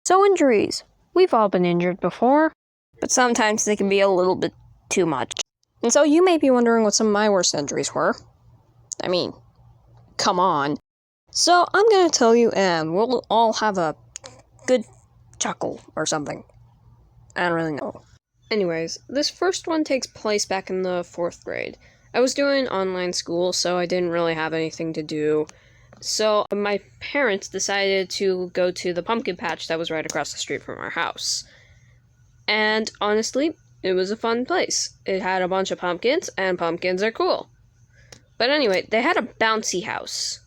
So injuries. We've all been injured before, but sometimes they can be a little bit too much. And so you may be wondering what some of my worst injuries were. I mean, come on. So I'm gonna tell you, and we'll all have a good chuckle or something. I don't really know. Anyways, this first one takes place back in the 4th grade. I was doing online school, so I didn't really have anything to do. So my parents decided to go to the pumpkin patch that was right across the street from our house. And honestly, it was a fun place. It had a bunch of pumpkins, and pumpkins are cool. But anyway, they had a bouncy house,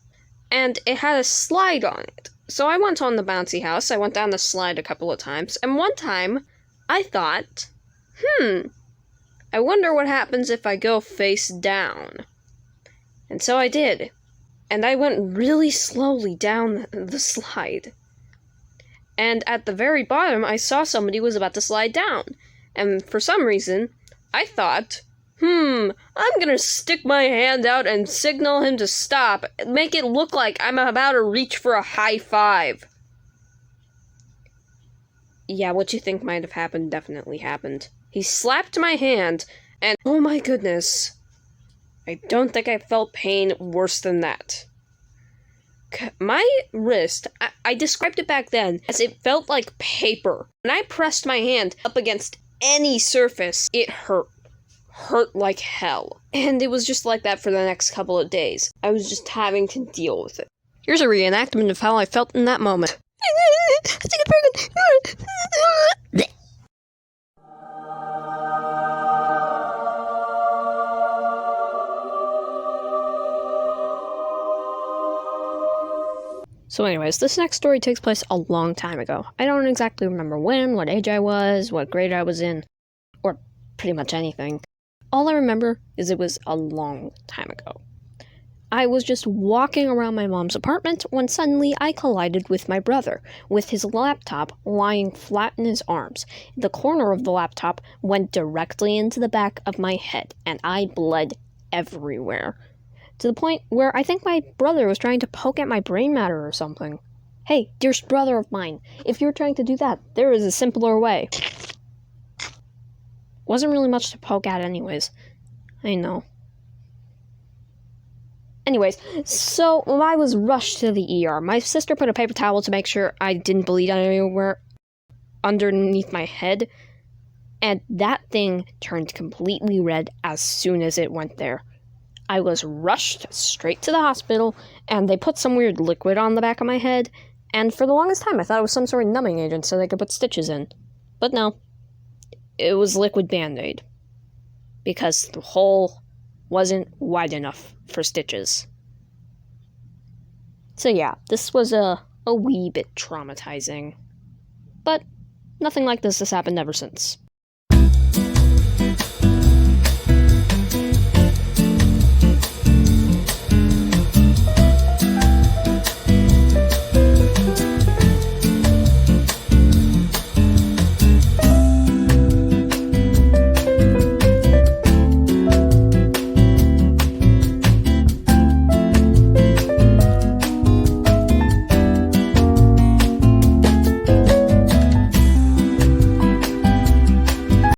and it had a slide on it. So I went on the bouncy house, I went down the slide a couple of times, and one time, I thought, I wonder what happens if I go face down. And so I did. And I went really slowly down the slide. And at the very bottom, I saw somebody was about to slide down. And for some reason, I thought, I'm gonna stick my hand out and signal him to stop, make it look like I'm about to reach for a high five. Yeah, what you think might have happened definitely happened. He slapped my hand, and oh my goodness, I don't think I felt pain worse than that. My wrist, I described it back then as it felt like paper. When I pressed my hand up against any surface, it hurt. Hurt like hell. And it was just like that for the next couple of days. I was just having to deal with it. Here's a reenactment of how I felt in that moment. So anyways, this next story takes place a long time ago. I don't exactly remember when, what age I was, what grade I was in, or pretty much anything. All I remember is it was a long time ago. I was just walking around my mom's apartment when suddenly I collided with my brother, with his laptop lying flat in his arms. The corner of the laptop went directly into the back of my head, and I bled everywhere. To the point where I think my brother was trying to poke at my brain matter or something. Hey, dearest brother of mine, if you're trying to do that, there is a simpler way. Wasn't really much to poke at anyways. I know. Anyways, so I was rushed to the ER. My sister put a paper towel to make sure I didn't bleed anywhere underneath my head, and that thing turned completely red as soon as it went there. I was rushed straight to the hospital, and they put some weird liquid on the back of my head, and for the longest time I thought it was some sort of numbing agent so they could put stitches in. But no, it was liquid Band-Aid, because the hole wasn't wide enough for stitches. So yeah, this was a wee bit traumatizing, but nothing like this has happened ever since.